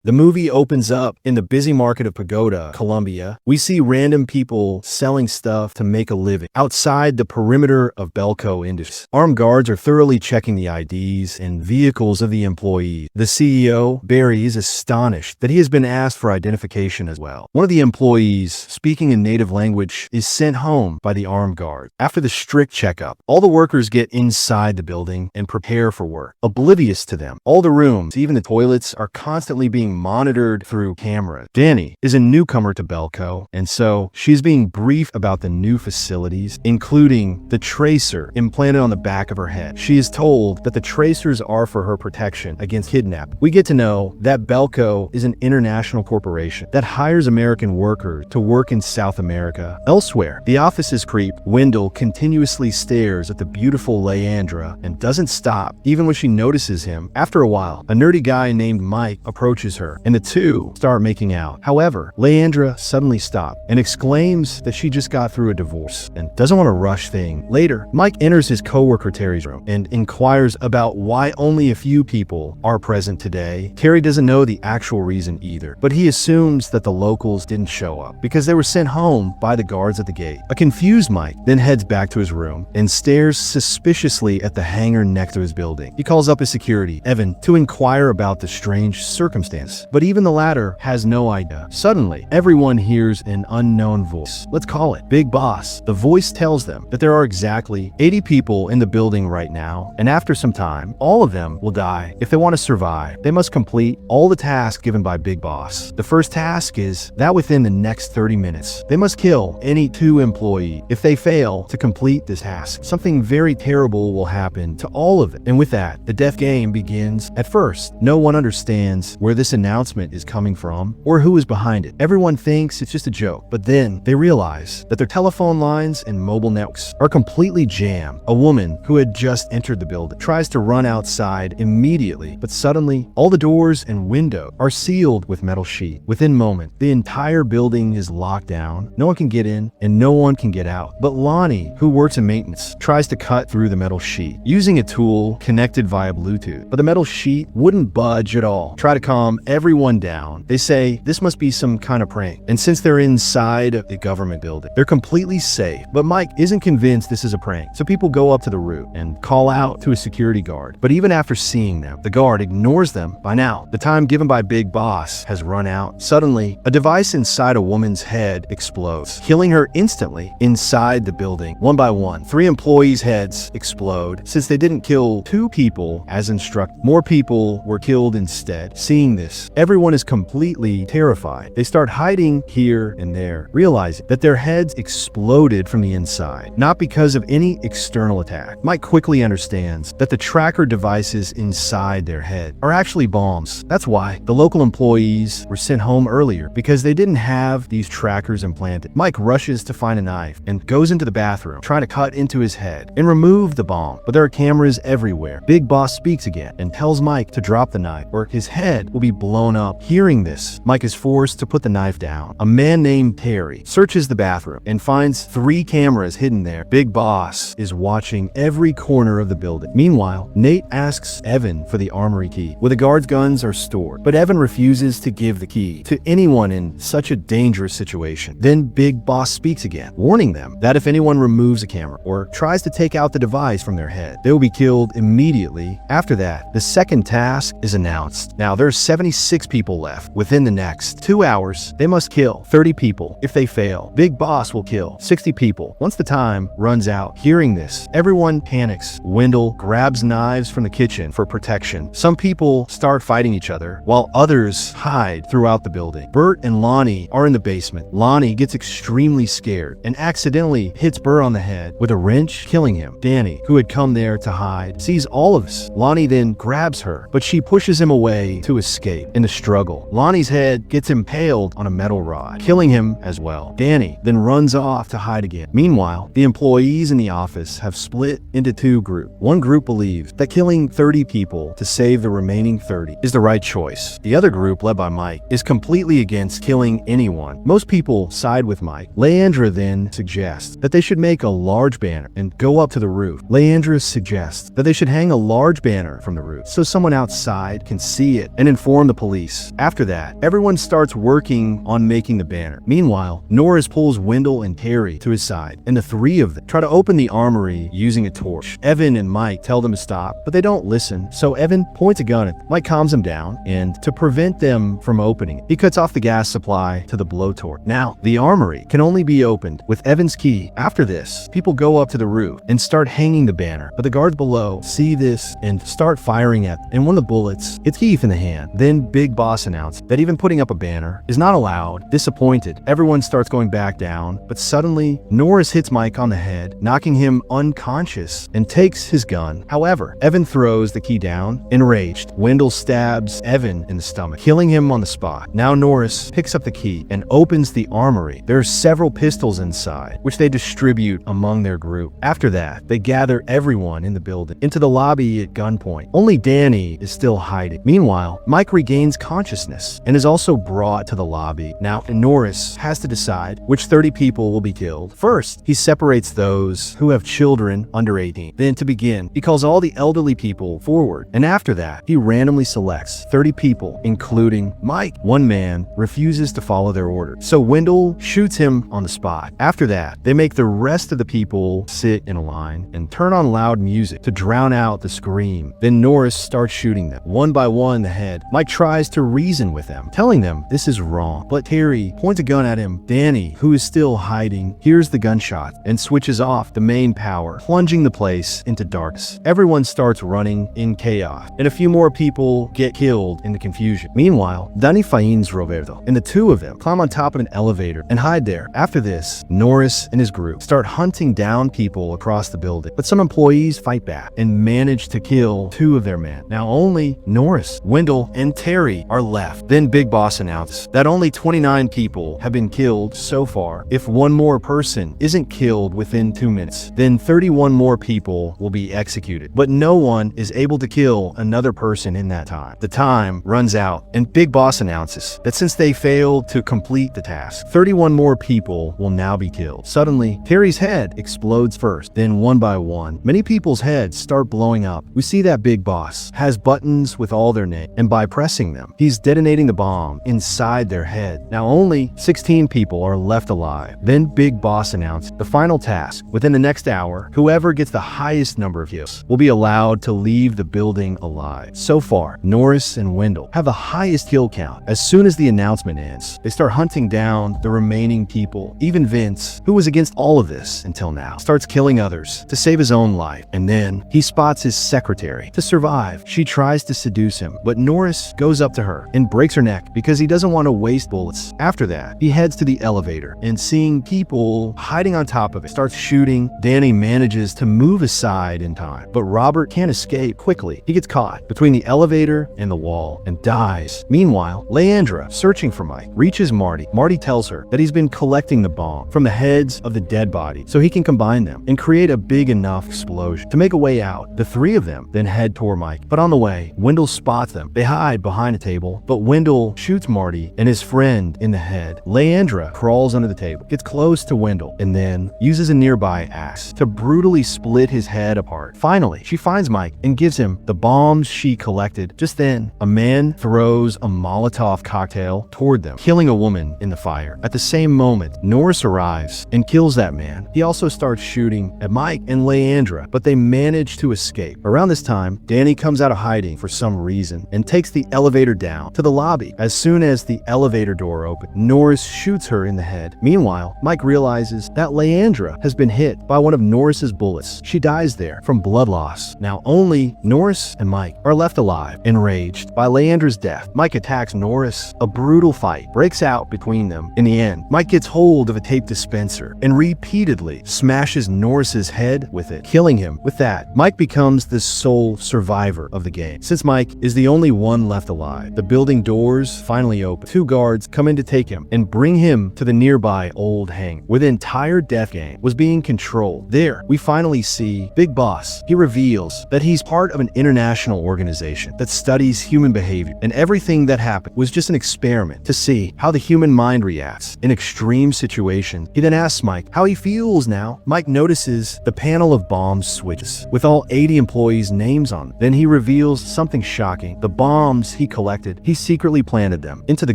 The movie opens up in the busy market of Pagoda, Colombia. We see random people selling stuff to make a living outside the perimeter of Belco Industries. Armed guards are thoroughly checking the IDs and vehicles of the employees. The CEO, Barry, is astonished that he has been asked for identification as well. One of the employees, speaking in native language, is sent home by the armed guard. After the strict checkup, all the workers get inside the building and prepare for work. Oblivious to them, all the rooms, even the toilets, are constantly being monitored through cameras. Danny is a newcomer to Belco, and so she's being briefed about the new facilities, including the tracer implanted on the back of her head. She is told that the tracers are for her protection against kidnapping. We get to know that Belco is an international corporation that hires American workers to work in South America. Elsewhere, the office's creep, Wendell, continuously stares at the beautiful Leandra and doesn't stop, even when she notices him. After a while, a nerdy guy named Mike approaches her, and the two start making out. However, Leandra suddenly stops and exclaims that she just got through a divorce and doesn't want to rush things. Later, Mike enters his coworker Terry's room and inquires about why only a few people are present today. Terry doesn't know the actual reason either, but he assumes that the locals didn't show up because they were sent home by the guards at the gate. A confused Mike then heads back to his room and stares suspiciously at the hangar next to his building. He calls up his security, Evan, to inquire about the strange circumstance, but even the latter has no idea. Suddenly, everyone hears an unknown voice. Let's call it Big Boss. The voice tells them that there are exactly 80 people in the building right now, and after some time, all of them will die. If they want to survive, they must complete all the tasks given by Big Boss. The first task is that within the next 30 minutes, they must kill any 2 employees. If they fail to complete this task, something very terrible will happen to all of them. And with that, the death game begins. At first, no one understands where this announcement is coming from or who is behind it. Everyone thinks it's just a joke, but then they realize that their telephone lines and mobile networks are completely jammed. A woman who had just entered the building tries to run outside immediately, but suddenly all the doors and windows are sealed with metal sheet. Within moments, the entire building is locked down. No one can get in and no one can get out. But Lonnie, who works in maintenance, tries to cut through the metal sheet using a tool connected via Bluetooth, but the metal sheet wouldn't budge at all. Try to calm everyone down. They say this must be some kind of prank, and since they're inside the government building, they're completely safe. But Mike isn't convinced this is a prank, so people go up to the roof and call out to a security guard. But even after seeing them, the guard ignores them. By now, the time given by Big Boss has run out. Suddenly, a device inside a woman's head explodes, killing her instantly inside the building. One by one, 3 employees' heads explode. Since they didn't kill 2 people as instructed, more people were killed instead. Seeing this, everyone is completely terrified. They start hiding here and there, realizing that their heads exploded from the inside, not because of any external attack. Mike quickly understands that the tracker devices inside their head are actually bombs. That's why the local employees were sent home earlier, because they didn't have these trackers implanted. Mike rushes to find a knife and goes into the bathroom, trying to cut into his head and remove the bomb, but there are cameras everywhere. Big Boss speaks again and tells Mike to drop the knife or his head will be blown up. Hearing this, Mike is forced to put the knife down. A man named Terry searches the bathroom and finds 3 cameras hidden there. Big Boss is watching every corner of the building. Meanwhile, Nate asks Evan for the armory key, where the guards' guns are stored, but Evan refuses to give the key to anyone in such a dangerous situation. Then Big Boss speaks again, warning them that if anyone removes a camera or tries to take out the device from their head, they will be killed immediately. After that, the second task is announced. Now, there's 76 people left. Within the next 2 hours, they must kill 30 people. If they fail, Big Boss will kill 60 people once the time runs out. Hearing this, everyone panics. Wendell grabs knives from the kitchen for protection. Some people start fighting each other, while others hide throughout the building. Bert and Lonnie are in the basement. Lonnie gets extremely scared and accidentally hits Bert on the head with a wrench, killing him. Danny, who had come there to hide, sees all of this. Lonnie then grabs her, but she pushes him away to escape. In the struggle, Lonnie's head gets impaled on a metal rod, killing him as well. Danny then runs off to hide again. Meanwhile, the employees in the office have split into 2 groups. One group believes that killing 30 people to save the remaining 30 is the right choice. The other group, led by Mike, is completely against killing anyone. Most people side with Mike. Leandra then suggests that they should make a large banner and go up to the roof. Leandra suggests that they should hang a large banner from the roof so someone outside can see it and inform the police. After that, everyone starts working on making the banner. Meanwhile, Norris pulls Wendell and Terry to his side, and the three of them try to open the armory using a torch. Evan and Mike tell them to stop, but they don't listen, so Evan points a gun at them. Mike calms them down, and to prevent them from opening it, he cuts off the gas supply to the blowtorch. Now, the armory can only be opened with Evan's key. After this, people go up to the roof and start hanging the banner, but the guards below see this and start firing at them, and one of the bullets hits Keith in the hand. Then Big Boss announced that even putting up a banner is not allowed. Disappointed, everyone starts going back down, but suddenly Norris hits Mike on the head, knocking him unconscious, and takes his gun. However, Evan throws the key down. Enraged, Wendell stabs Evan in the stomach, killing him on the spot. Now Norris picks up the key and opens the armory. There are several pistols inside, which they distribute among their group. After that, they gather everyone in the building into the lobby at gunpoint. Only Danny is still hiding. Meanwhile, Mike regains consciousness and is also brought to the lobby. Now, Norris has to decide which 30 people will be killed. First, he separates those who have children under 18. Then, to begin, he calls all the elderly people forward, and after that, he randomly selects 30 people, including Mike. One man refuses to follow their order, so Wendell shoots him on the spot. After that, they make the rest of the people sit in a line and turn on loud music to drown out the scream. Then Norris starts shooting them, one by one in the head. Mike tries to reason with them, telling them this is wrong, but Terry points a gun at him. Danny, who is still hiding, hears the gunshot and switches off the main power, plunging the place into darkness. Everyone starts running in chaos, and a few more people get killed in the confusion. Meanwhile, Danny finds Roberto, and the two of them climb on top of an elevator and hide there. After this, Norris and his group start hunting down people across the building, but some employees fight back and manage to kill two of their men. Now only Norris, Wendell, and Terry are left. Then Big Boss announces that only 29 people have been killed so far. If one more person isn't killed within 2 minutes, then 31 more people will be executed. But no one is able to kill another person in that time. The time runs out, and Big Boss announces that since they failed to complete the task, 31 more people will now be killed. Suddenly, Terry's head explodes first, then one by one, many people's heads start blowing up. We see that Big Boss has buttons with all their names, and by pressing them, he's detonating the bomb inside their head. Now only 16 people are left alive. Then Big Boss announced the final task. Within the next hour, whoever gets the highest number of kills will be allowed to leave the building alive. So far, Norris and Wendell have the highest kill count. As soon as the announcement ends, they start hunting down the remaining people. Even Vince, who was against all of this until now, starts killing others to save his own life. And then he spots his secretary. To survive, she tries to seduce him, but Norris goes up to her and breaks her neck because he doesn't want to waste bullets. After that, he heads to the elevator and seeing people hiding on top of it, starts shooting. Danny manages to move aside in time, but Robert can't escape quickly. He gets caught between the elevator and the wall and dies. Meanwhile, Leandra, searching for Mike, reaches Marty. Marty tells her that he's been collecting the bomb from the heads of the dead body so he can combine them and create a big enough explosion. To make a way out, the three of them then head toward Mike, but on the way, Wendell spots them. They hide behind a table, but Wendell shoots Marty and his friend in the head. Leandra crawls under the table, gets close to Wendell, and then uses a nearby axe to brutally split his head apart. Finally, she finds Mike and gives him the bombs she collected. Just then, a man throws a Molotov cocktail toward them, killing a woman in the fire. At the same moment, Norris arrives and kills that man. He also starts shooting at Mike and Leandra, but they manage to escape. Around this time, Danny comes out of hiding for some reason and takes the elevator down to the lobby. As soon as the elevator door opens, Norris shoots her in the head. Meanwhile, Mike realizes that Leandra has been hit by one of Norris's bullets. She dies there from blood loss. Now only Norris and Mike are left alive. Enraged by Leandra's death, Mike attacks Norris. A brutal fight breaks out between them. In the end, Mike gets hold of a tape dispenser and repeatedly smashes Norris's head with it, killing him. With that, Mike becomes the sole survivor of the game. Since Mike is the only one left alive, the building doors finally open. Two guards come in to take him and bring him to the nearby old hangar, where the entire death game was being controlled. There, we finally see Big Boss. He reveals that he's part of an international organization that studies human behavior, and everything that happened was just an experiment to see how the human mind reacts in extreme situations. He then asks Mike how he feels now. Mike notices the panel of bombs switches with all 80 employees' names on them. Then he reveals something shocking. The bombs he collected, he secretly planted them into the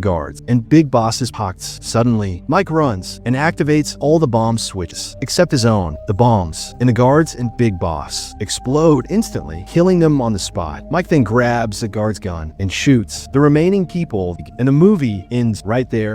guards and Big Boss's pockets. Suddenly, Mike runs and activates all the bomb switches, except his own. The bombs in the guards and Big Boss explode instantly, killing them on the spot. Mike then grabs the guard's gun and shoots the remaining people, and the movie ends right there.